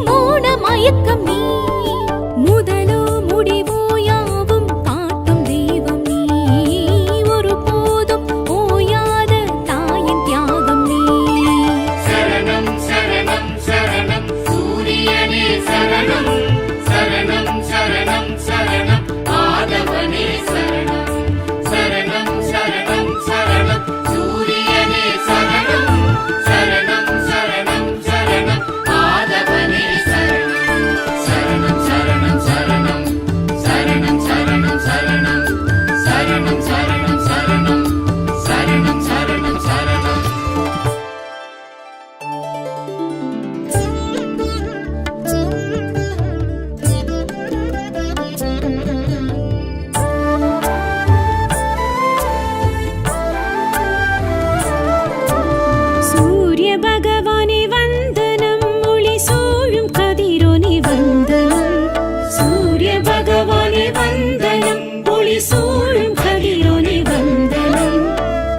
மூட மயக்கம் நீ முதலோ முடிவோ யாவும் காட்டும் தெய்வம் நீ ஒரு போதும் ஓயாத தாயின் தியாகம் நீ சரணம் சரணம் சரணம் சூரியனே சரணம் சரணம் சரணம் சரணம் ஆதவனே சரணம் சரணம் சரணம் சரணம் சூரியனே சரணம் சரணம் சரணம் சரணம் ஆதவனே சரணம் சரணம் சரணம் சரணம் சரணம் சரணம் சரணம் சரணம் சரணம் சரணம் சரணம் சரணம் சரணம் சூரிய பகவானே வந்தனம் ஒளி சூழும் கதிரோனே வந்தனம் சூரிய பகவானே வந்தனம் ஒளி சூழும் கதிரோனே வந்தனம்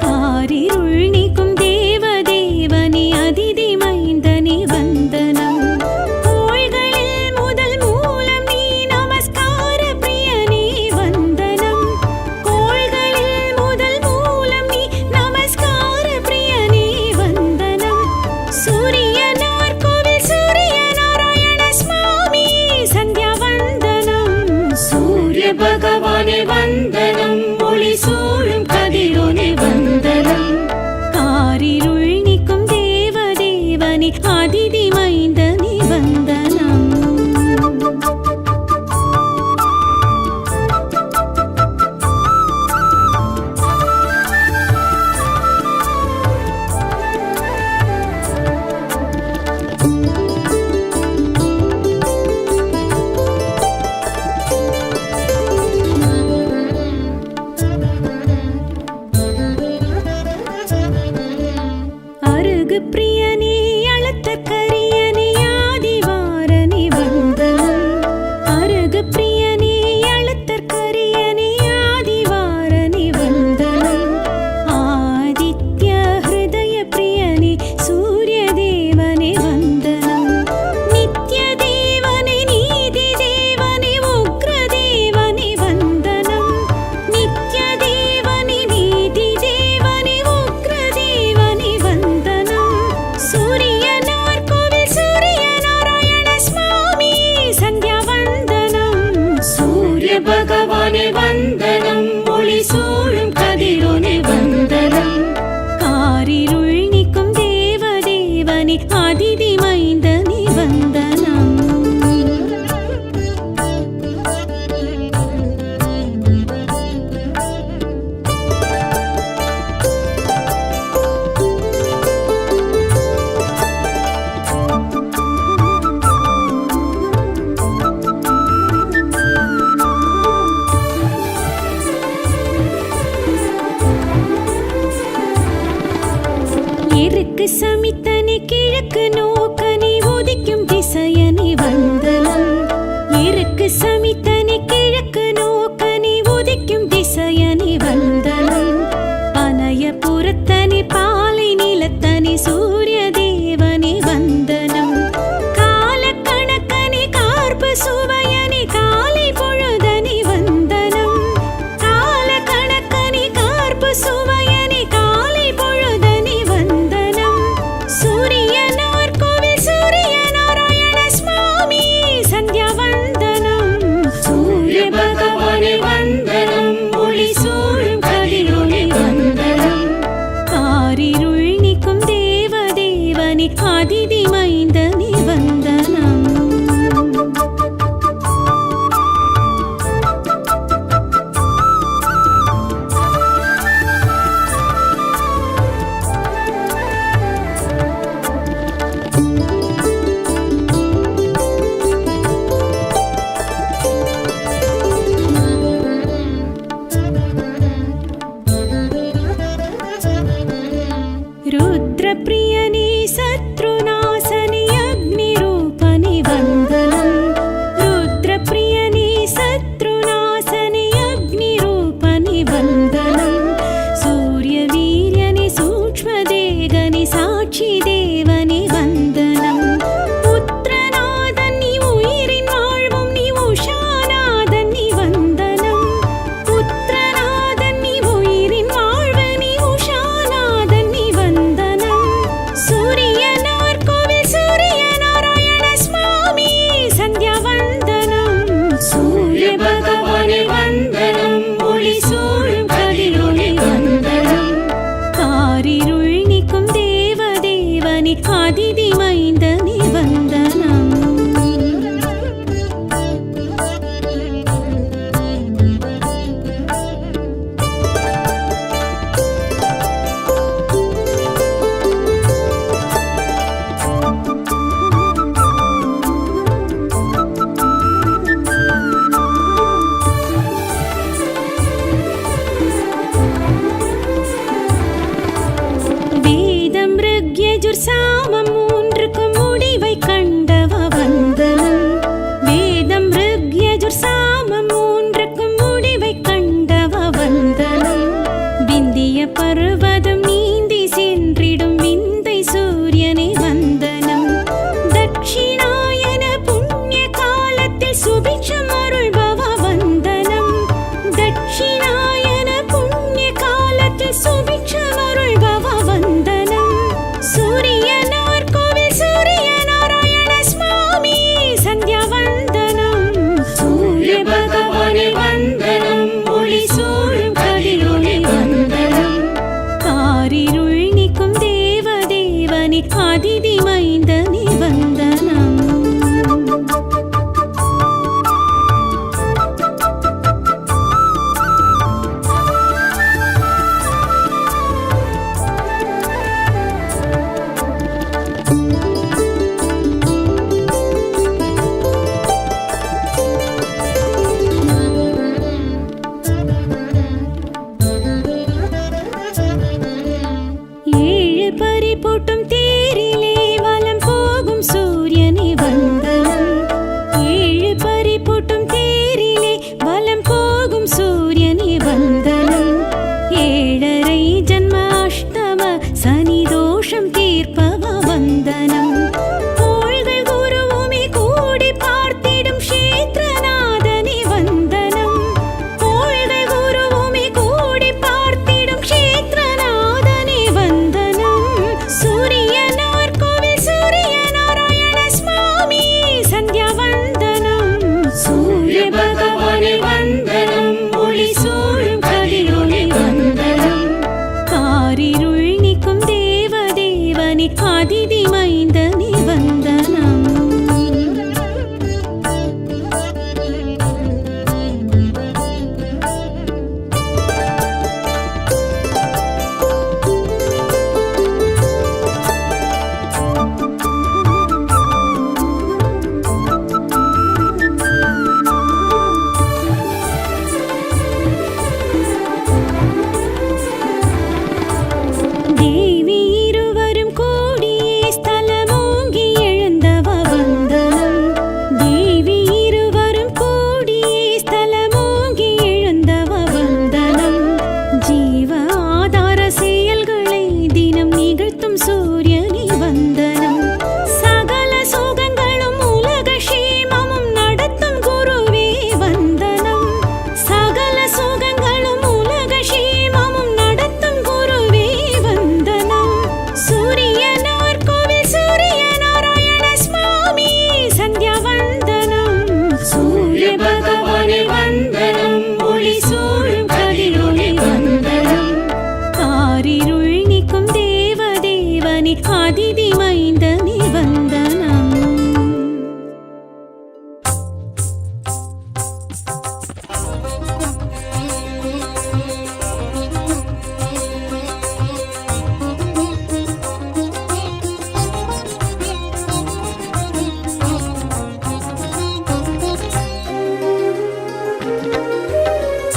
காரிருள் நீக்கும் தேவ தேவனே அதிதி மைந்தனே வந்தனம் கோள்களில் முதல் மூலம் நீ நமஸ்கார பிரியனே வந்தனம் கோள்களில் முதல் மூலம் நீ நமஸ்கார பிரியனே வந்தனம் சூரியனார் கோவில் சூரிய நாராயண சுவாமி சந்தியா வந்தனம் சூரிய பகவானே வந்தனம் ஒளி சூழும் கதிரோனே வந்தனம் காரிருள் நீக்கும் தேவ தேவனே அதிதி மைந்தனே வந்தனம் அருகு பிரியனே அழுத்த கரியனே ஆதிவாரனே வந்தனம் அருகு பிரியனே அழுத்த கரியனே ஆதிவாரனே வந்தனம் ஆதித்ய ஹிருதய பிரியனே சூரிய தேவனே வந்தனம் நித்ய தேவனே நீதி தேவனே உக்ர தேவனே வந்தனம் நித்ய தேவனே நீதி தேவனே உக்ர தேவனே வந்தனம் சூரியனார் கோவில் சூரிய நாராயண சுவாமி சந்தியா வந்தனம் சூரிய பகவானே வந்தனம் ஒளி சூழும் கதிரோனே வந்தனம் காரிருள் நீக்கும் தேவ தேவனே அதிதி மைந்தனே வந்தனம் எருக்கு சமித்தனி கிழக்கு நோக்கனி உதிக்கும் திசையனி வந்தனம் எருக்கு சமித்தனி கிழக்கு நோக்கனி உதிக்கும் திசையனி வந்தனம் பனய புறத்தனி பாலை நிலத்தனி சூரிய தேவனி வந்தனம் கால கணக்கனி கார்பு சுவையனி காலை பொழுதனி வந்தனம் கால கணக்கனி கார்பு சுவையனி காலை பொழுதனி வந்தனம் சூரியனார் கோவில்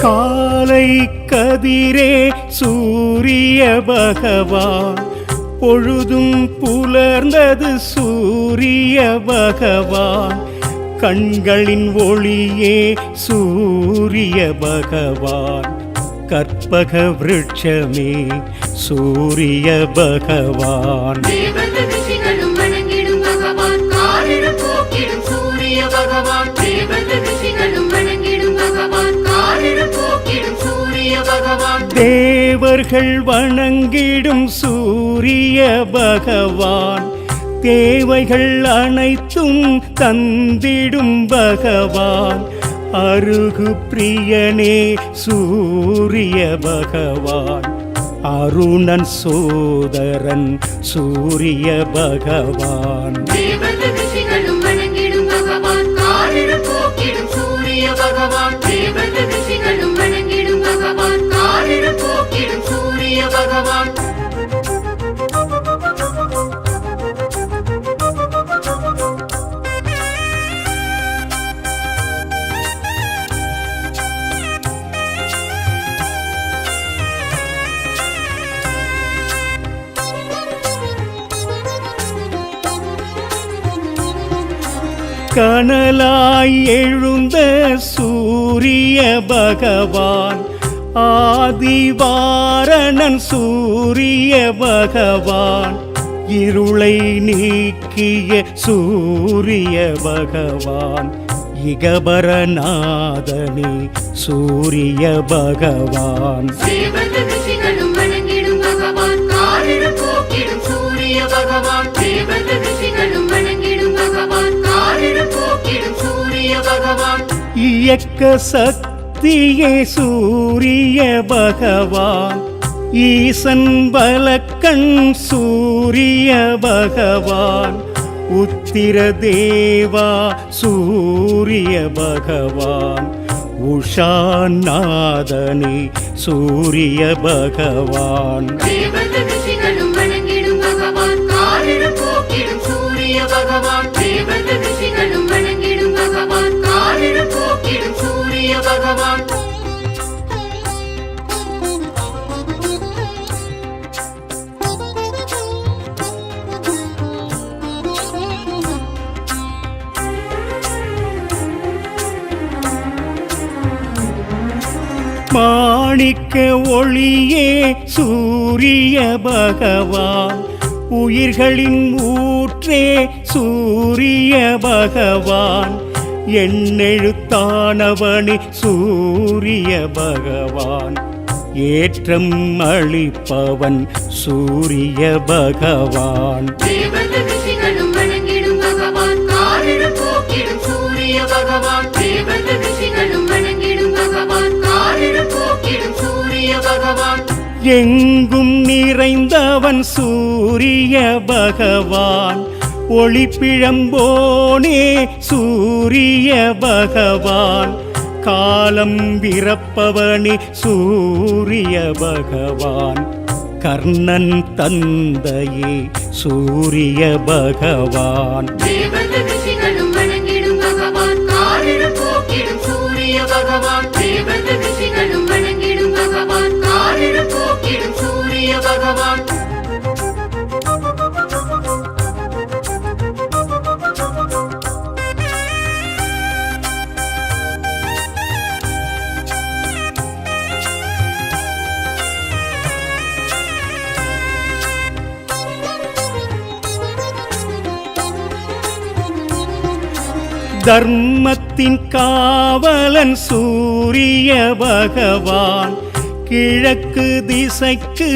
காலை கதிரே சூரிய பகவான், பொழுதும் புலர்ந்தது சூரிய பகவான், கண்களின் ஒளியே சூரிய பகவான், கற்பக விருட்சமே சூரிய பகவான். தேவர்கள் ரிஷிகளும் வணங்கிடும் பகவான், காரிருள் போக்கிடும் சூரிய பகவான். தேவர்கள் ரிஷிகளும் வணங்கிடும் பகவான், காரிருள் போக்கிடும் சூரிய பகவான். தேவர்கள் வணங்கிடும் சூரிய பகவான், தேவைகள் அனைத்தும் தந்திடும் பகவான், அருகு பிரியனே சூரிய பகவான், அருணன் சோதரன் சூரிய பகவான். தேவர்கள் ரிஷிகளும் வணங்கிடும் பகவான், காரிருள் போக்கிடும் சூரிய பகவான். தேவர்கள் ரிஷிகளும் வணங்கிடும் பகவான், காரிருள் போக்கிடும் சூரிய பகவான். கனலாய் எழுந்த சூரிய பகவான், ஆதிவாரணன் சூரிய பகவான், இருளை நீக்கிய சூரிய பகவான், இகபரநாதனே சூரிய பகவான். தேவர்கள் ரிஷிகளும் வணங்கிடும் பகவான், காரிருள் போக்கிடும் சூரிய பகவான். தேவர்கள் ரிஷிகளும் வணங்கிடும் பகவான், காரிருள் போக்கிடும் சூரிய பகவான். இயக்க சக்தியே சூரிய பகவான், ஈசன் பலக்கண் சூரிய பகவான், உத்திர தேவா சூரிய பகவான், உஷாநாதனே சூரிய பகவான். தேவர்கள் ரிஷிகளும் வணங்கிடும் பகவான், காரிருள் போக்கிடும் சூரிய பகவான். தேவர்கள் ரிஷிகளும் வணங்கிடும் பகவான், காரிருள் போக்கிடும் சூரிய பகவான். மாணிக்க ஒளியே சூரிய பகவான், உயிர்களின் ஊற்றே சூரிய பகவான், எண்ணெழுத்தானவனே சூரிய பகவான், ஏற்றம் அளிப்பவன் சூரிய பகவான். தேவர்கள் ரிஷிகளும் வணங்கிடும் பகவான், காரிருள் போக்கிடும் சூரிய பகவான். தேவர்கள் ரிஷிகளும் வணங்கிடும் பகவான், காரிருள் போக்கிடும் சூரிய பகவான். எங்கும் நிறைந்தவன் சூரிய பகவான், ஒளிப்பிழம்போனே சூரிய பகவான், காலம் விரப்பவனே சூரிய பகவான், கர்ணன் தந்தையே சூரிய பகவான். தேவர்கள் ரிஷிகளும் வணங்கிடும் பகவான், காரிருள் போக்கிடும் சூரிய பகவான். தேவர்கள் ரிஷிகளும் வணங்கிடும் பகவான், காரிருள் போக்கிடும் சூரிய பகவான். தர்மத்தின் காவலன் சூரிய பகவான், கிழக்கு திசைக்கு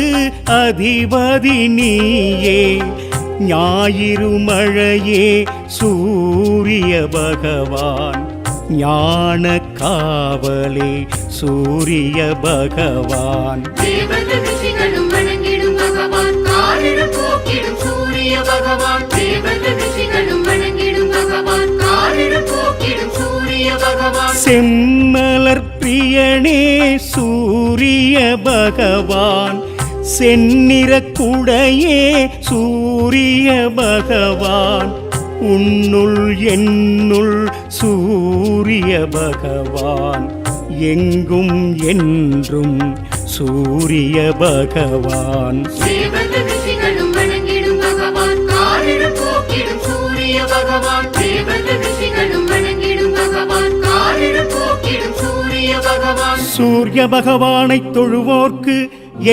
அதிபதி நீயே, ஞாயிறு மழையே சூரிய பகவான், ஞான காவலே சூரிய பகவான். தேவர்கள் ரிஷிகளும் வணங்கிடும் பகவான், காரிருள் போக்கிடும் சூரிய பகவான். தேவர்கள் ரிஷிகளும் வணங்கிடும் பகவான், காரிருள் போக்கிடும் சூரிய பகவான். செம்மலர் பிரியனே சூரிய பகவான், செந்நிற குடையே சூரிய பகவான், உன்னுள் என்னுள் சூரிய பகவான், எங்கும் என்றும் சூரிய பகவான். தேவர்கள் ரிஷிகளும் வணங்கிடும் பகவான், காரிருள் போக்கிடும் சூரிய பகவான். தேவர்கள் ரிஷிகளும் வணங்கிடும் பகவான், காரிருள் போக்கிடும் சூரிய பகவான். சூரிய பகவானை தொழுவோர்க்கு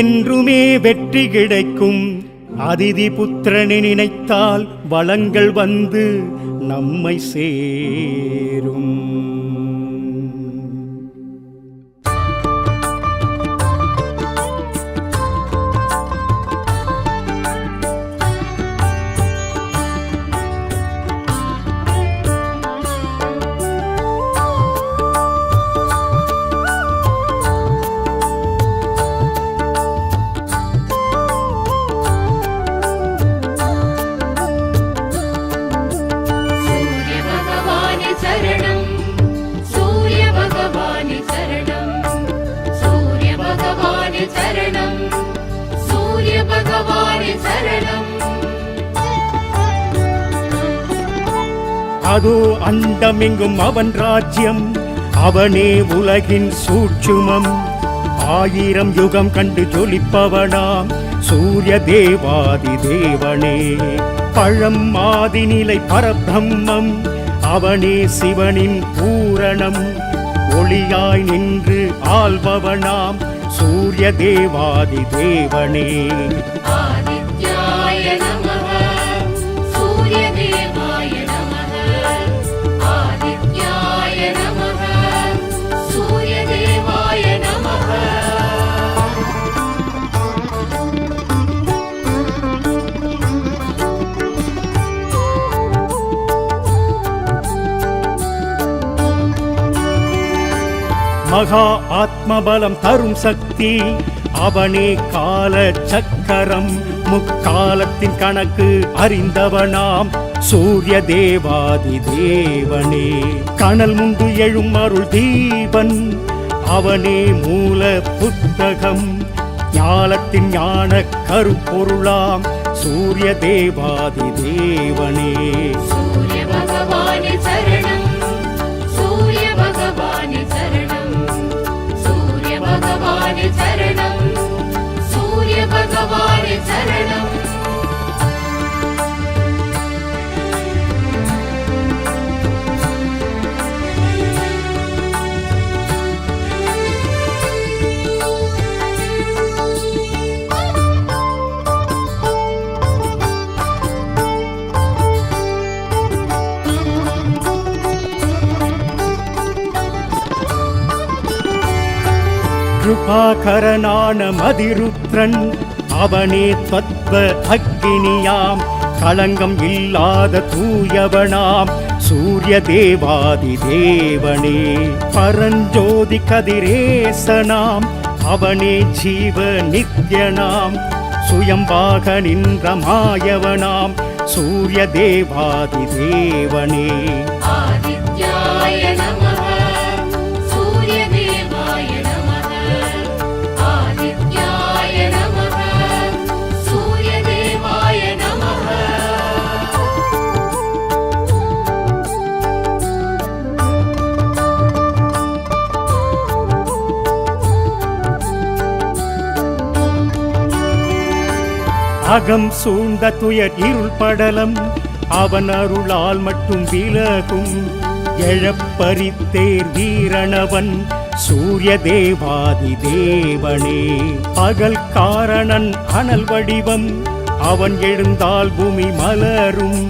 என்றுமே வெற்றி கிடைக்கும். அதிதி புத்திரனை நினைத்தால் வளங்கள் வந்து நம்மை சேரும். சூரிய பகவானே சரணம், சூரிய பகவானே சரணம், சூரிய பகவானே சரணம், சூரிய பகவானே சரணம். அதோ அண்டமெங்கும் அவன் ராஜ்யம், அவனே உலகின் சூட்சுமம். 1000 யுகம் கண்டு ஜொலிப்பவனாம் சூரிய தேவாதி தேவனே. பழம் மாதிநிலை பரபிரம்மம், அவனே சிவனின் பூரணம். ஒளியாய் நின்று ஆள்பவனாம் சூரிய தேவாதி தேவனே. ஆதித்யாய நமः, சூரிய தேவாய நமः. ஆதித்யாய நமः, சூரிய தேவாய நமः. மகா ஆத்மபலம் தரும் சக்தி, அவனே கால சக்கரம். முக்காலத்தின் கணக்கு அறிந்தவனாம் சூரிய தேவாதி தேவனே. கனல் முண்டு எழும் அருள் தீபன், அவனே மூல புத்தகம். ஞானத்தின் ஞான கருப்பொருளாம் சூரிய தேவாதி தேவனே. சூரிய பகவானே சரணம், சூரிய பகவானே சரணம், சூரிய பகவானே சரணம், சூரிய பகவானே சரணம். கிருபாகரனான மதிருத்ரன், அவனே தத்வ அக்னியாம். களங்கம் இல்லாத தூயவனாம் சூரிய தேவாதி தேவனே. பரஞ்சோதி கதிரேசனாம், அவனே ஜீவ நித்யனாம். சுயம்பாக நின்ற மாயவனாம் சூரிய தேவாதி தேவனே. ஆதித்யாய நமः, சூரிய தேவாய நமः. ஆதித்யாய நமः, சூரிய தேவாய நமः. அகம் சூழ்ந்த துயர் இருள் படலம், அவன் அருளால் மட்டும் விலகும். எழப்பரித்தேர் வீரணவன் சூரிய தேவாதி தேவனே. பகல் காரணன் அனல் வடிவம், அவன் எழுந்தால் பூமி மலரும்.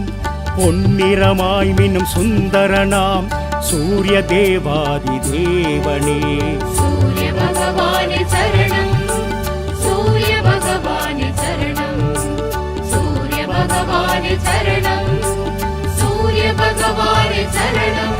பொன்னிறமாய் மின்னும் சுந்தரனாம் சூரிய தேவாதி தேவனே. சூரிய பகவானே சரணம், சூரிய பகவானே சரணம், சூரிய பகவானே சரணம், சூரிய பகவானே சரணம்.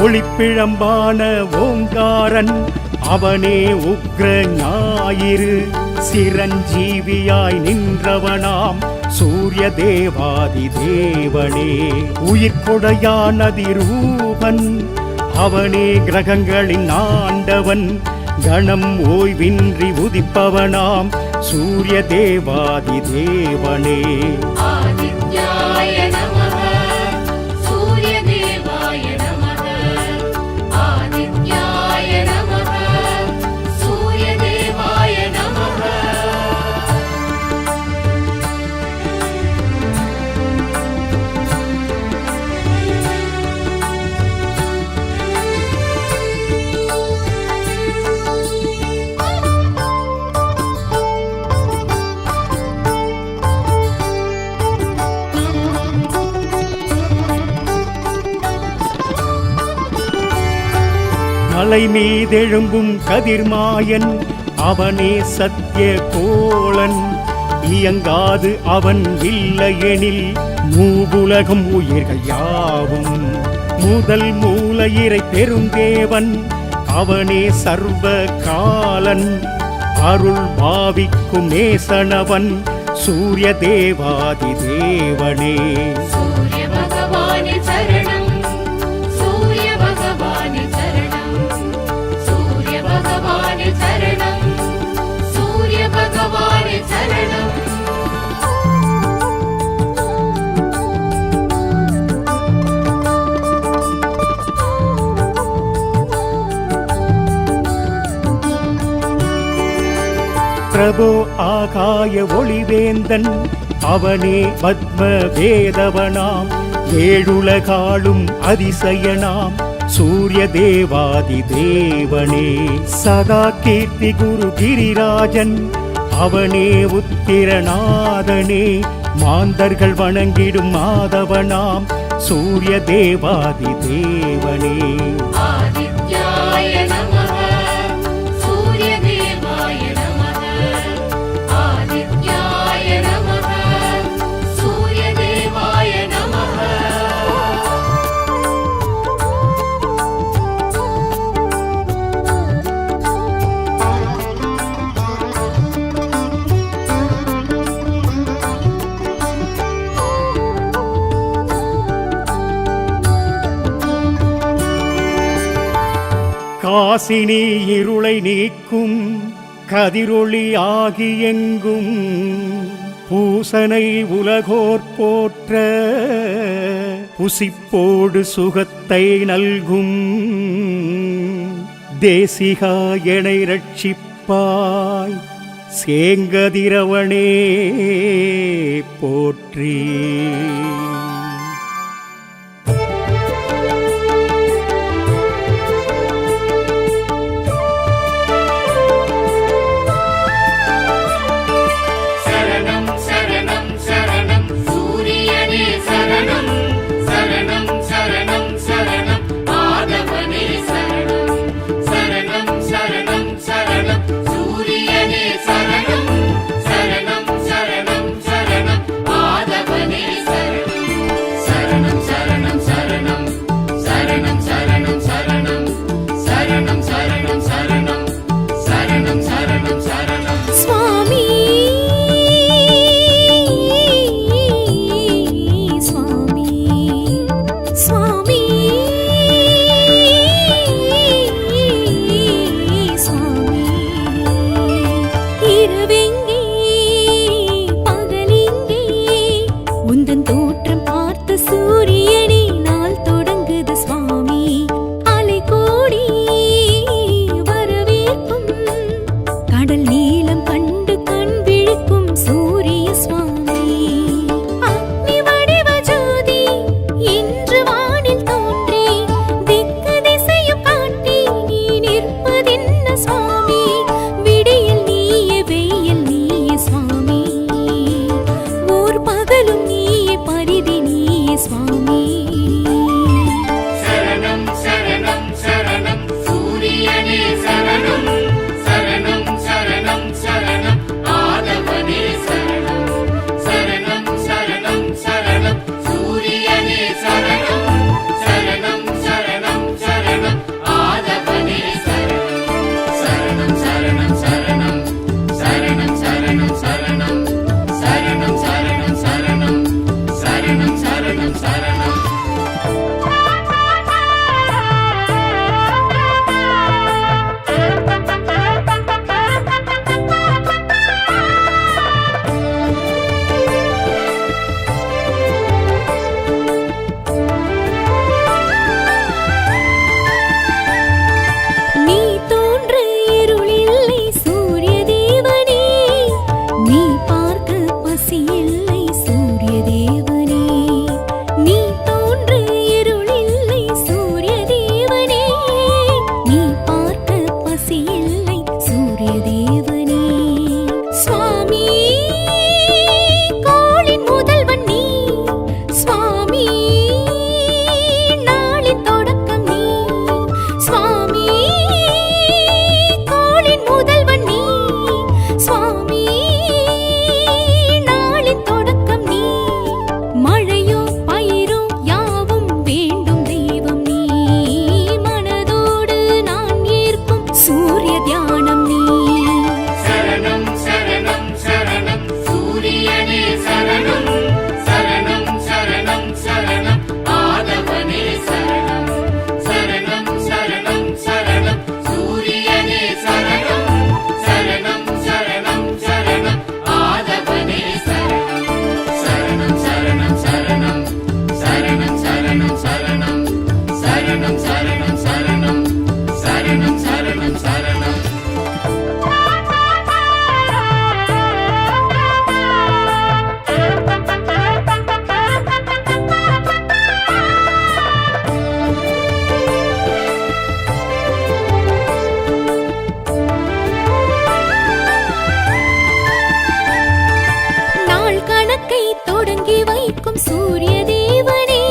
ஒளிப்பிழம்பான ஓங்காரன், அவனே உக்ர ஞாயிறு. சிரஞ்சீவியாய் நின்றவனாம் சூரிய தேவாதி தேவனே. உயிர்கொடையான் அதிரூபன் அவனே, கிரகங்களின் ஆண்டவன், கணம் ஓய்வின்றி உதிப்பவனாம் சூரிய தேவாதி தேவனே. ஆதித்யாய நமः சூரிய தேவாய நமः ஆதித்யாய நமः சூரிய தேவாய நமः. மலை மீதெழும்பும் கதிர்மாயன் அவனே சத்திய கோளன். இயங்காது அவன் இல்லையெனில் மூவுலகும் உயிர்கள் யாவும். முதல் மூலையிறை பெருந்தேவன் அவனே சர்வ காலன். அருள் பாவிக்கும் நேசனவன் சூரிய தேவாதி தேவனே. சூரிய பகவானே சரணம் சூரிய பகவானே சரணம் சூரிய பகவானே சரணம் சூரிய பகவானே சரணம். பிரபோ ஆகாய ஒளிவேந்தன் அவனே பத்ம வேதவனாம். ஏழுலகாளும் அதிசயனாம் சூரிய தேவாதி தேவனே. சதா கீர்த்தி குரு கிரிராஜன் அவனே உத்திரநாதனே. மாந்தர்கள் வணங்கிடும் மாதவனாம் சூரிய தேவாதி தேவனே. ஆதித்யாய நமः சூரிய தேவாய நமः ஆதித்யாய நமः சூரிய தேவாய நமः. காசினி இருளை நீக்கும் கதிரொளி ஆகியெங்கும் பூசனை உலகோர் போற்ற புசிப்போடு சுகத்தை நல்கும் தேசிகா எனை ரட்சிப்பாய் சேங்கதிரவனே போற்றி. சரணம் சரணம் சரணம் சூரியனே சரணம் சரணம் சரணம் சரணம் ஆதவனே சரணம் சரணம் சரணம் சரணம் சூரியனே சரணம் சரணம் சரணம் சரணம் ஆதவனே சரணம். சரணம் சரணம் சரணம் சரணம் ஆதவனே சரணம் சரணம் சரணம் சரணம் சூரியனே சரணம் சரணம் சரணம் சரணம் ஆதவனே சரணம் சரணம் சரணம் சரணம் சரணம் சரணம் சரணம் சரணம் சரணம் சரணம் சரணம் சரணம் சரணம் நாள் கணக்கை தொடங்கி வைக்கும் சூரிய தேவனே,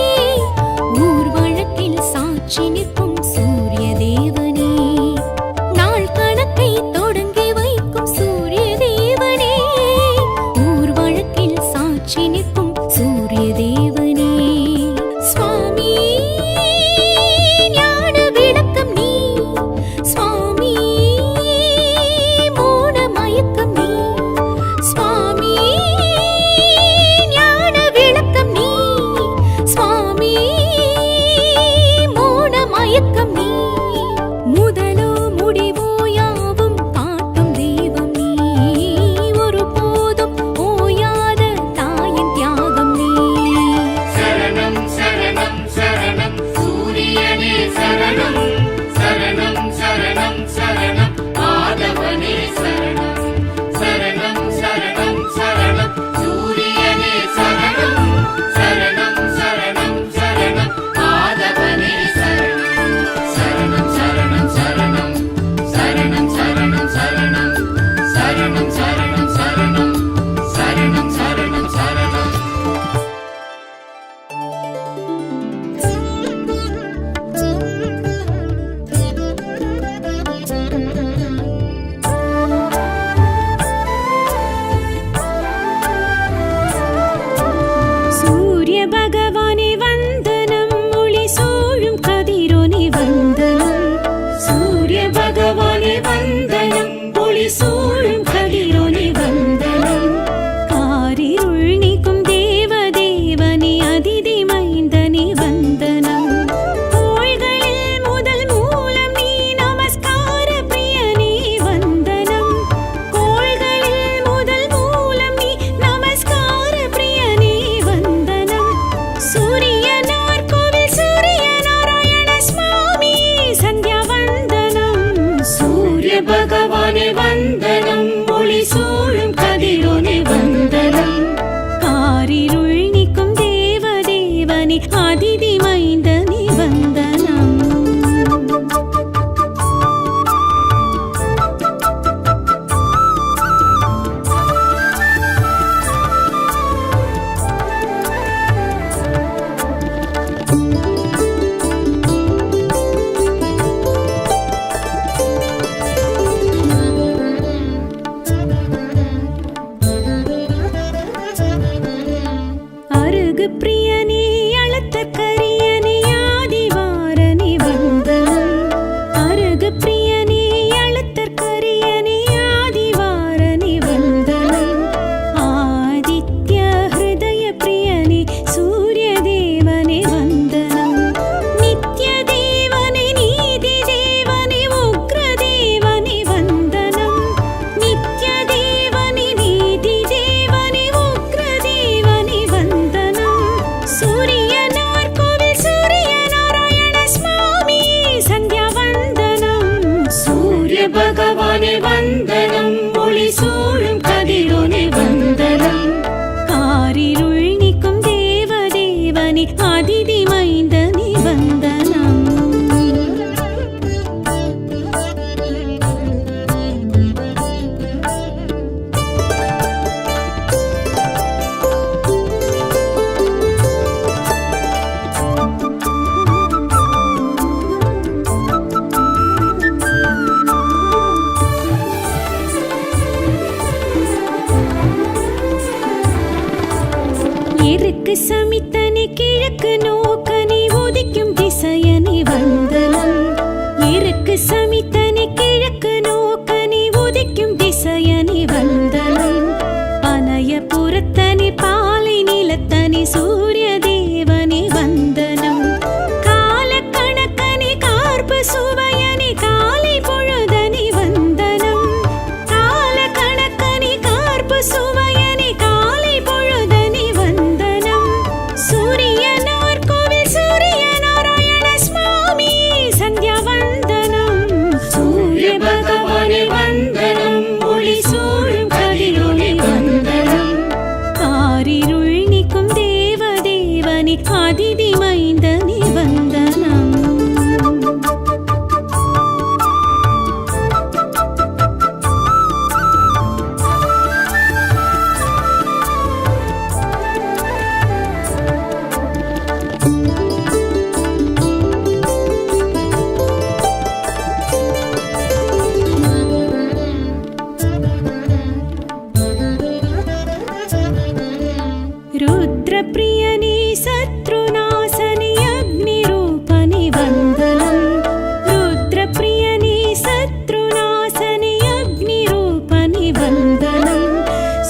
ஊர் வழக்கில் சாட்சி நிற்கும் சூரிய தேவனே. நாள் கணக்கை தொடங்கி வைக்கும் சூரிய தேவனே, ஊர் வழக்கில் சாட்சி நிற்கும் சூரிய தேவனே. சுவாமி ஞான விளக்கம் நீ, சுவாமி மோன மயக்கம் நீ, சுவாமி ஞான விளக்கம் நீ, சுவாமி மோன மயக்கம் நீ. முதலோ முடிவோ யாவும் காட்டும் தெய்வம் நீ, ஒருபோதும் ஓயாத தாயின் தியாகம் நீ. சரணம் சரணம் சரணம் சூரியனே சரணம் சரணம் சரணம் சரணம் ஆதவனே சரணம் சரணம் சரணம் சரணம் சூரியனே சரணம் சரணம் சரணம் சரணம் ஆதவனே சரணம் சரணம் சரணம் சரணம் சரணம் சரணம் சரணம் சரணம் சரணம் சரணம் சரணம் சரணம் சரணம் சூரிய பகவானே வந்தனம், ஒளி சூழும் கதிரோனே வந்தனம். சூரிய பகவானே வந்தனம், ஒளி சூழும் கதிரோனே வந்தனம். காரிருள் நீக்கும் தேவ தேவனே, அதிதி மைந்தனே வந்தனம். கோள்களில் முதல் மூலம் நீ, நமஸ்கார பிரியனே வந்தனம். கோள்களில் முதல் மூலம் நீ, நமஸ்கார பிரியனே வந்தனம். சூரியனார் கோவில் சூரிய நாராயண சுவாமி சந்தியா வந்தனம். சூரிய பகவானே வந்தனம், ஒளி சூழும் கதிரோனே வந்தனம். காரிருள் நீக்கும் தேவ தேவனே, அதிதி மைந்தனே வந்தனம். அருகு பிரியனே அழுத்த கரியனே, ஆதிவாரனே வந்தனம். அருகு பிரியனே அழுத்த கரியனே, ஆதிவாரனே வந்தனம். ஆதித்ய ஹிருதய பிரியனே, சூரிய தேவனே வந்தனம். நித்ய தேவனே, நீதி தேவனே, உக்ர தேவனே வந்தனம். நித்ய தேவனே, நீதி தேவனே, உக்ர தேவனே வந்தனம். சூரியனார் கோவில் சூரிய நாராயண சுவாமி சந்தியா வந்தனம். சூரிய பகவானே வந்தனம், ஒளி சூழும் கதிரோனே வந்தனம். காரிருள் நீக்கும் தேவ தேவனே, அதிதி மைந்தனே வந்தனம். எருக்கு சமித்தனி கிழக்கு நோக்கனி உதிக்கும் திசையனி வந்தனம். எருக்கு சமித்தனி கிழக்கு நோக்கனி உதிக்கும் திசையனி வந்தனம். பனய புறத்தனி பால தேவனே அதிதி மைந்தனே வந்தனம். ருத்ரப்ரியனே சத்ருநாசனே அக்னிரூபனே வந்தனம். ருத்ரப்ரியனே சத்ருநாசனே அக்னிரூபனே வந்தனம்.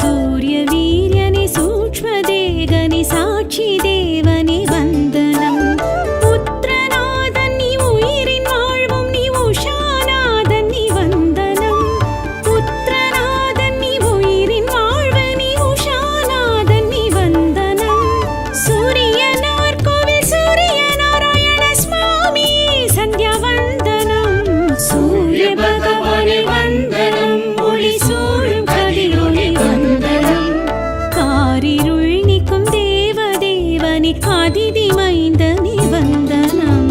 சூரிய வீரியனே சூக்ஷ்மதேகனே சாட்சி தேவனே வந்தனம். புத்திரநாதன் நீ உயிரின் வாழ்வும் நீ உஷாநாதன் நீ வந்தனம். புத்திரநாதன் நீ உயிரின் வாழ்வு நீ உஷாநாதன் நீ வந்தனம். சூரியனார் கோவில் சூரிய நாராயண சுவாமி சந்தியா வந்தனம். சூரிய பகவானே வந்தனம். ஒளி சூழும் கதிரொளி வந்தனம். காரிருள் நீக்கும் தேவதேவனே அதிதி மைந்தனே வந்தனம்.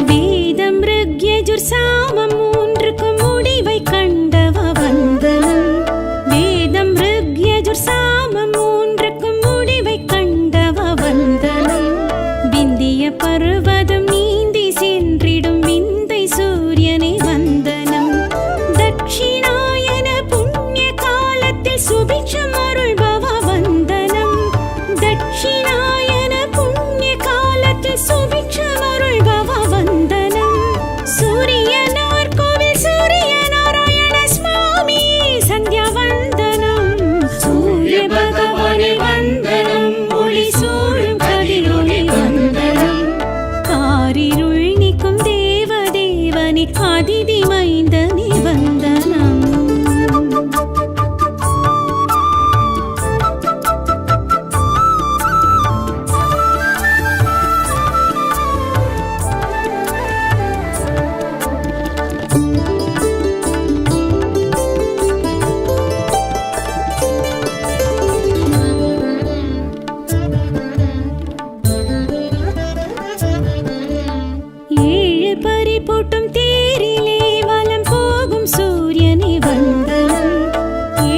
வேதம் ருக்யஜுர் சாமம் மூன்றுக்கும் முடிவை கண்டவ வந்தனம். வேதம் ருக்யஜுர் சாமம் மூன்றுக்கும் முடிவை கண்டவ வந்தனம். விந்திய பர்வதம் நீந்தி சென்றிடும் விந்தை சூரியனே வந்தனம். தட்சிணாயன புண்ணிய காலத்தில் சுபிட்சம் அருள்பவ வந்தனம். தட்சிணாயன புண்ணிய காலத்தில் சுபிட்சம் அருள்பவ வந்தனம். சூரியனார் கோவில் சூரிய நாராயண சுவாமி சந்தியா வந்தனம். சூரிய பகவானே வந்தனம். ஒளி சூழும் கதிரொளி வந்தனம். காரிருள் நீக்கும் தேவதேவனே அதிதி மைந்தனே வந்தனம். ஏழு பறிபோட்டும் தேரிலே வலம் போகும் சூரியனே வந்தனம்.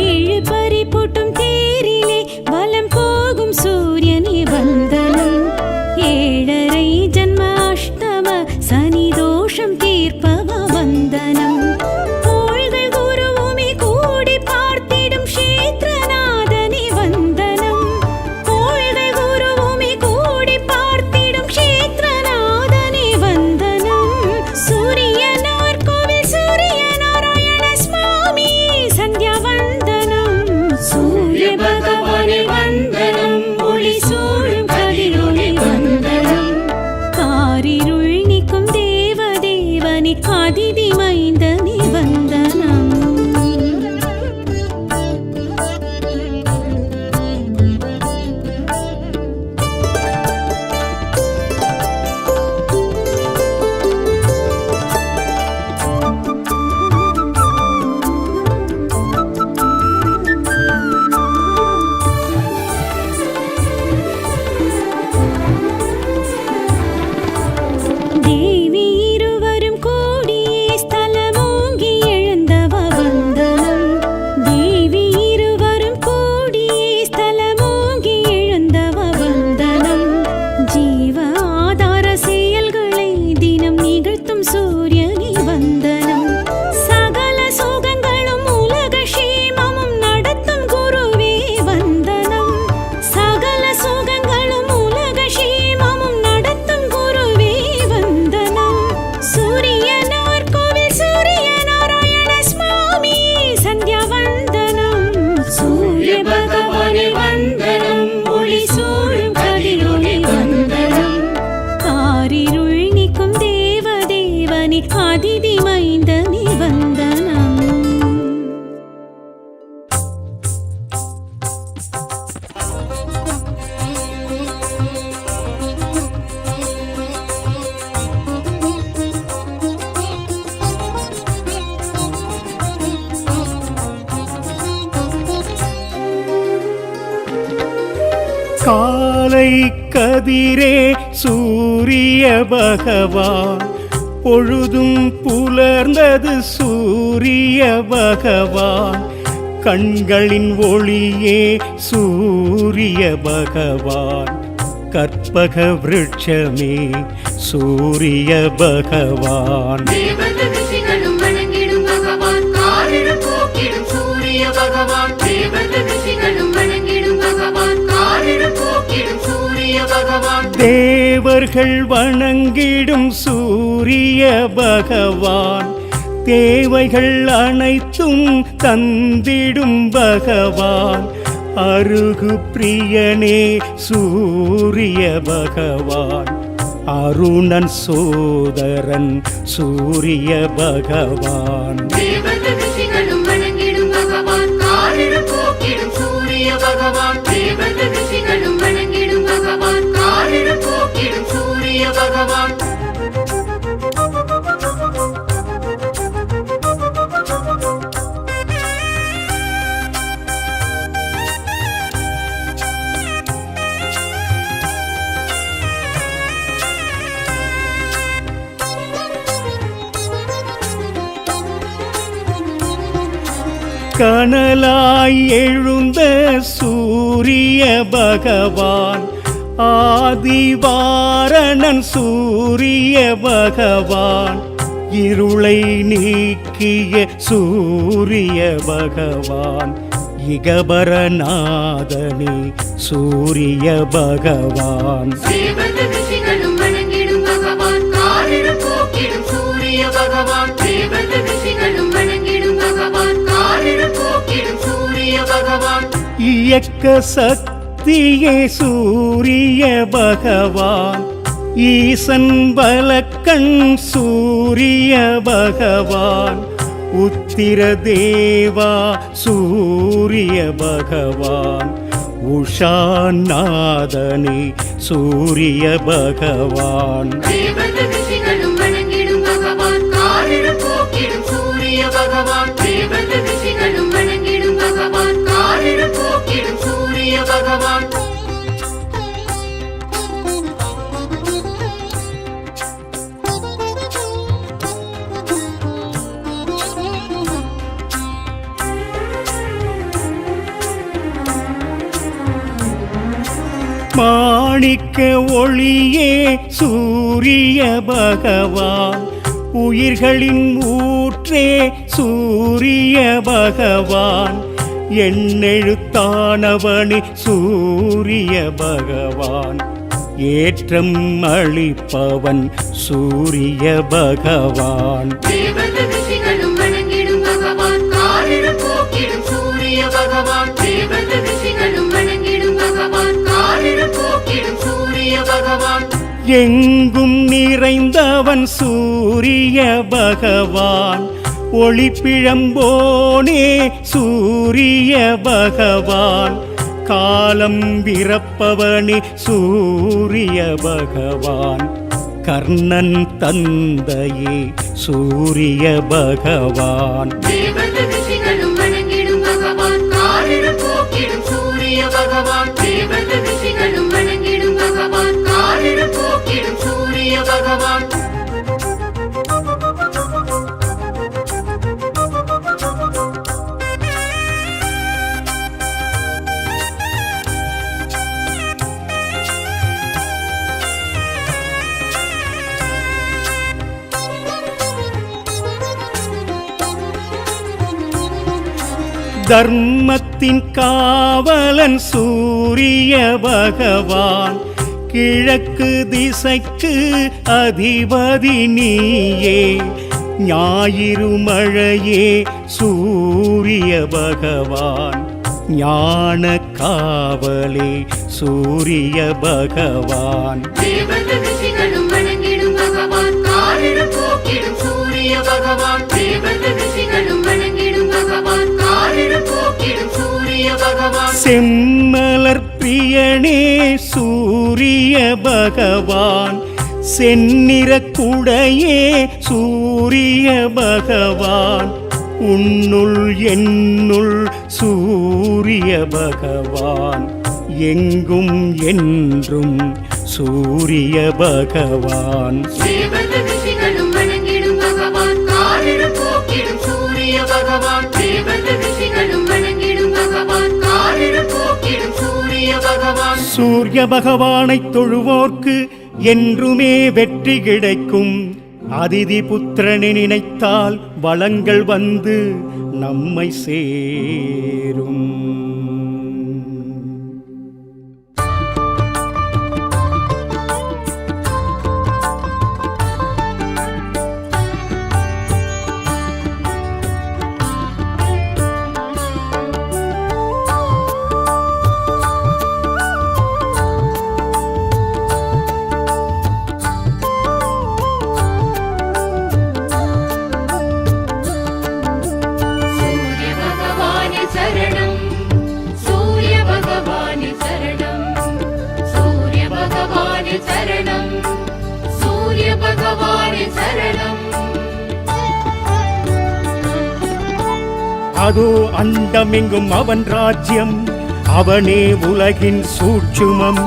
ஏழு பறிபோட்டும் தேரிலே வலம் போகும் சூரியனே வந்தனம். ஏழரை ஜன்ம அஷ்டம சனி தோஷம் தீர்ப்பவ வந்தனம். கோள்கள் குருவுமே கூடி பார்த்திடும் க்ஷேத்ரநாதனே வந்தனம். கோள்கள் குருவுமே கூடி பார்த்திடும் க்ஷேத்ரநாதனே வந்தனம். சூரியனார் கோவில் சூரிய நாராயண சுவாமி சந்தியா வந்தனம். சூரிய பகவானே வந்தனம். ஒளி சூழும் கதிரொளி வந்தனம். காரிருள் நீக்கும் தேவதேவனே அதிதி மைந்தனே வந்தனம். தேவி இருவரும் கூடியே ஸ்தலமோங்கி எழுந்தவ வந்தனம். தேவி இருவரும் கூடியே ஸ்தலமோங்கி எழுந்தவ வந்தனம். ஜீவ ஆதார செயல்களை தினம் நிகழ்த்தும் சூரியனே வந்தனம். சகல சோகங்களும் உலக க்ஷேமமும் நடத்தும் குருவே வந்தனம். சகல சோகங்களும் உலக க்ஷேமமும் நடத்தும் குருவே வந்தனம். சூரியனார் கோவில் சூரிய நாராயண சுவாமி சந்தியா வந்தனம். சூரிய பகவானே வந்தனம். ஒளி சூழும் கதிரொளி வந்தனம். காரிருள் நீக்கும் தேவதேவனே மைந்தனே அதிதி மைந்தனே வந்தனம். காலை கதிரே சூரிய பகவான், பொழுதும் புலர்ந்தது சூரிய பகவான், கண்களின் ஒளியே சூரிய பகவான், கற்பக விருட்சமே சூரிய பகவான். தேவர்கள் ரிஷிகளும் வணங்கிடும் பகவான், காரிருள் போக்கிடும் சூரிய பகவான். தேவர்கள் ரிஷிகளும் வணங்கிடும் பகவான், காரிருள் போக்கிடும் சூரிய பகவான். தேவர்கள் வணங்கிடும் சூரிய பகவான், தேவைகள் அனைத்தும் தந்திடும் பகவான், அருகு பிரியனே சூரிய பகவான், அருணன் சோதரன் சூரிய பகவான். தேவர்கள் ரிஷிகளும் வணங்கிடும் பகவான், காரிருள் போக்கிடும் சூரிய பகவான். தேவர்கள் ரிஷிகளும் வணங்கிடும் பகவான், காரிருள் போக்கிடும் சூரிய பகவான். கனலாய் எழுந்த சூரிய பகவான், ஆதிவாரணன் சூரிய பகவான், இருளை நீக்கிய சூரிய பகவான், இகபரநாதனே சூரிய பகவான். தேவர்கள் ரிஷிகளும் வணங்கிடும் பகவான், காரிருள் போக்கிடும் சூரிய பகவான். தேவர்கள் ரிஷிகளும் வணங்கிடும் பகவான், காரிருள் போக்கிடும் சூரிய பகவான். இயக்க சக்தியே சூரிய பகவான், ஈசன் பலக்கண் சூரிய பகவான், உத்திர தேவா சூரிய பகவான், உஷாநாதனே சூரிய பகவான். தேவர்கள் ரிஷிகளும் வணங்கிடும் பகவான், காரிருள் போக்கிடும் சூரிய பகவான். தேவர்கள் ரிஷிகளும் வணங்கிடும் பகவான், காரிருள் போக்கிடும் சூரிய பகவான். மாணிக்க ஒளியே சூரிய பகவான், உயிர்களின் ஊற்றே சூரிய பகவான், எண்ணெழுத்தானவனே சூரிய பகவான், ஏற்றம் அளிப்பவன் சூரிய பகவான். தேவர்கள் ரிஷிகளும் வணங்கிடும் பகவான், காரிருள் போக்கிடும் சூரிய பகவான். தேவர்கள் ரிஷிகளும் வணங்கிடும் பகவான், காரிருள் போக்கிடும் சூரிய பகவான். எங்கும் நிறைந்தவன் சூரிய பகவான், ஒளிப்பிழம்போனே சூரிய பகவான், காலம் விரப்பவனே சூரிய பகவான், கர்ணன் தந்தையே சூரிய பகவான். தேவர்கள் ரிஷிகளும் வணங்கிடும் பகவான், காரிருள் போக்கிடும் சூரிய பகவான். தேவர்கள் ரிஷிகளும் வணங்கிடும் பகவான், காரிருள் போக்கிடும் சூரிய பகவான். தர்மத்தின் காவலன் சூரிய பகவான், கிழக்கு திசைக்கு அதிபதி நீயே, ஞாயிறு மழையே சூரிய பகவான், ஞான காவலே சூரிய பகவான். தேவர்கள் ரிஷிகளும் வணங்கிடும் பகவான், காரிருள் போக்கிடும் செம்மலர் பிரியனே சூரிய பகவான், செந்நிற குடையே சூரிய பகவான், உன்னுள் என்னுள் சூரிய பகவான், எங்கும் என்றும் சூரிய பகவான். தேவர்கள் ரிஷிகளும் வணங்கிடும் பகவான், காரிருள் போக்கிடும் சூரிய பகவான். தேவர்கள் ரிஷிகளும் வணங்கிடும் பகவான், காரிருள் போக்கிடும் சூரிய பகவான். சூரிய பகவானை தொழுவோர்க்கு என்றுமே வெற்றி கிடைக்கும். அதிதி புத்திரனை நினைத்தால் வளங்கள் வந்து நம்மை சேரும். அதோ அண்டமெங்கும் அவன் ராஜ்யம், அவனே உலகின் சூட்சுமம்.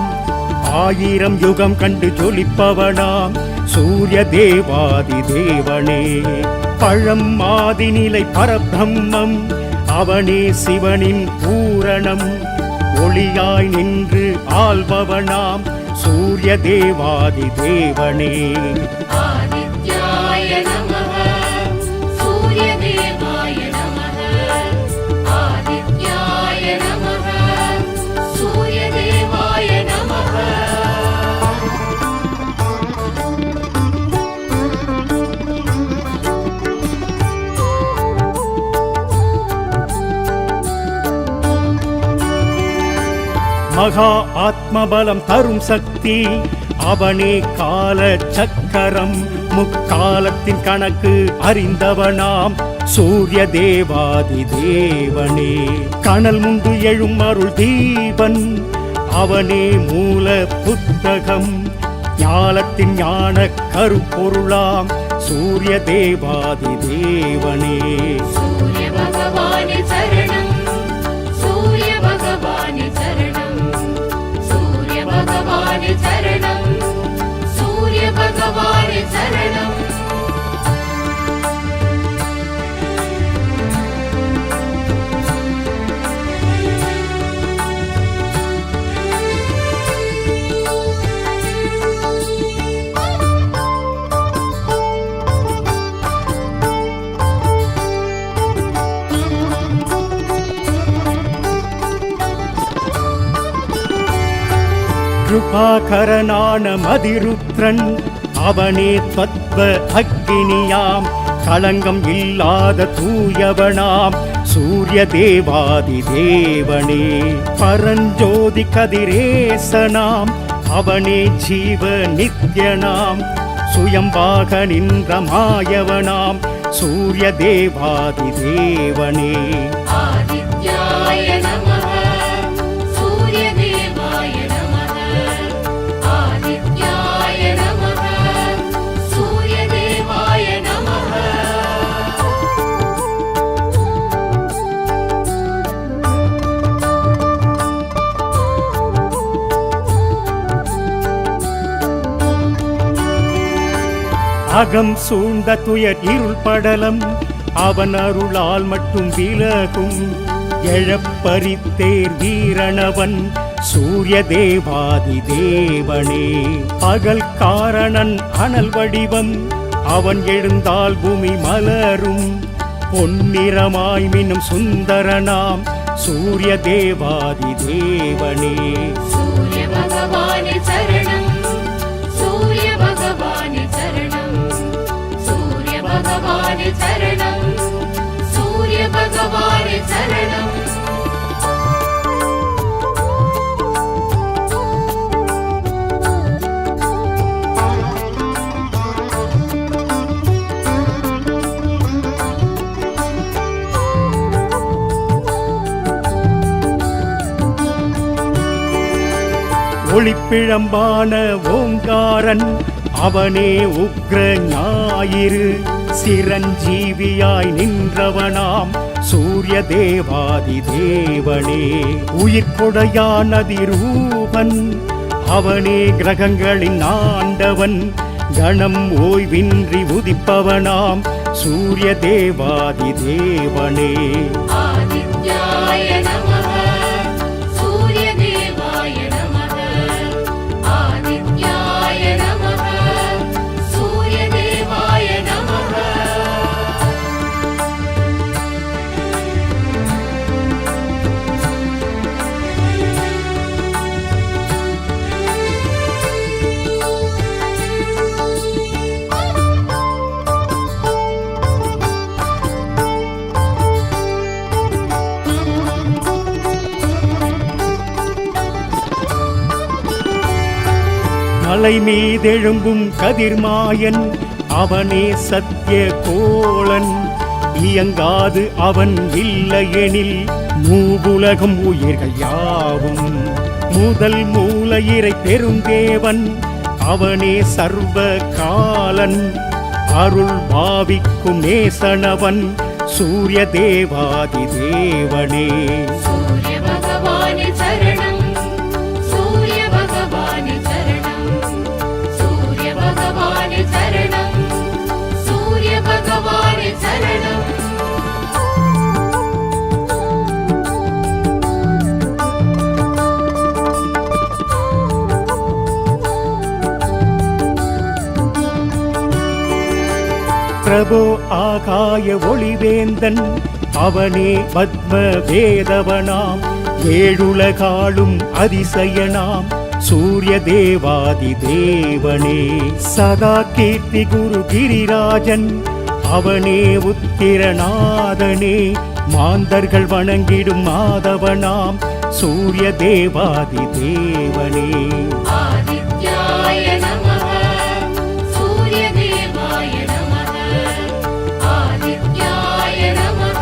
1000 யுகம் கண்டு ஜொலிப்பவனாம் சூரிய தேவாதி தேவனே. பழம் மாதிநிலை பரபிரம்மம், அவனே சிவனின் பூரணம். ஒளியாய் நின்று ஆள்பவனாம் சூரிய தேவாதி தேவனே. ஆதித்யாய நமः, சூரிய தேவாய நமः. ஆதித்யாய நமः, சூரிய தேவாய நமः. மகா ஆத்மபலம் தரும் சக்தி, அவனே கால சக்கரம். முக்காலத்தின் கணக்கு அறிந்தவனாம் சூரிய தேவாதி தேவனே. கனல் முண்டு எழும் அருள் தீபன், அவனே மூல புத்தகம். ஞானத்தின் ஞான கருப்பொருளாம் சூரிய தேவாதி தேவனே. சூரிய பகவானே சரணம், சூரிய பகவானே சரணம், சூரிய பகவானே சரணம், சூரிய பகவானே சரணம். கிருபாகரனான மதிருத்ரன், அவனே தத்வ அக்னியாம். களங்கம் இல்லாத தூயவனாம் சூரிய தேவாதி தேவனே. பரஞ்சோதி கதிரேசனாம், அவனே ஜீவ நித்யனாம். சுயம்பாக நின்ற மாயவனாம் சூரிய தேவாதி தேவனே. ஆதித்யாய நமः, சூரிய தேவாய நமः. ஆதித்யாய நமः, சூரிய தேவாய நமः. அகம் சூழ்ந்த துயர் இருள் படலம், அவன் அருளால் மட்டும் விலகும். எழப்பரித்தேர் வீரணவன் சூரிய தேவாதி தேவனே. பகல் காரணன் அனல் வடிவம், அவன் எழுந்தால் பூமி மலரும். பொன்னிறமாய் மின்னும் சுந்தரனாம் சூரிய தேவாதி தேவனே. சூரிய பகவானே சரணம், சூரிய பகவானே சரணம், சூரிய பகவானே சரணம், சூரிய பகவானே சரணம். ஒளிப்பிழம்பான ஓங்காரன் அவனே உக்ர ஞாயிறு சிரஞ்சீவியாய் நின்றவனாம் சூரிய தேவாதி தேவனே உயிர்கொடையான் அதிரூபன் அவனே கிரகங்களின் ஆண்டவன் கணம் ஓய்வின்றி உதிப்பவனாம் சூரிய தேவாதி தேவனே ஆதித்யாய நமः சூரிய தேவாய நமः ஆதித்யாய நமः சூரிய தேவாய நமः மலை மீதெழும்பும் கதிர்மாயன் அவனே சத்திய கோளன் இயங்காது அவன் இல்லையெனில் மூவுலகம் உயிர்கள் யாவும் முதல் மூலையிறை பெருந்தேவன் அவனே சர்வ காலன் அருள் பாவிக்கும் நேசனவன் சூரிய தேவாதி தேவனே சூரிய பகவானே சரணம் சூரிய பகவானே சரணம் சூரிய பகவானே சரணம் சூரிய பகவானே சரணம் பிரபோ ஆகாய ஒளிவேந்தன் அவனே பத்ம வேதவனாம் ஏழுலகாளும் அதிசயனாம் சூரிய தேவாதி தேவனே சதா கீர்த்தி குரு கிரிராஜன் அவனே உத்திரநாதனே மாந்தர்கள் வணங்கிடும் மாதவனாம் சூரிய தேவாதி தேவனே ஆதித்யாய நமः சூரிய தேவாய நமः ஆதித்யாய நமः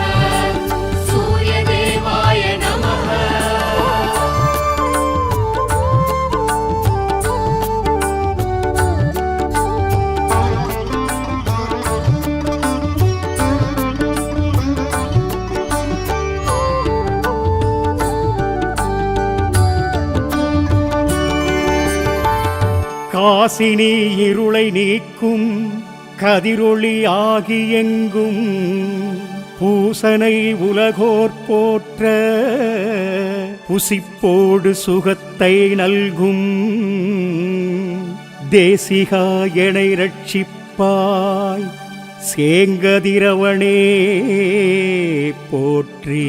சூரிய தேவாய நமः காசினி இருளை நீக்கும் கதிரொளி ஆகி எங்கும் பூசனை உலகோர் போற்ற புசிப்போடு சுகத்தை நல்கும் தேசிகா எனை ரட்சிப்பாய் சேங்கதிரவனே போற்றி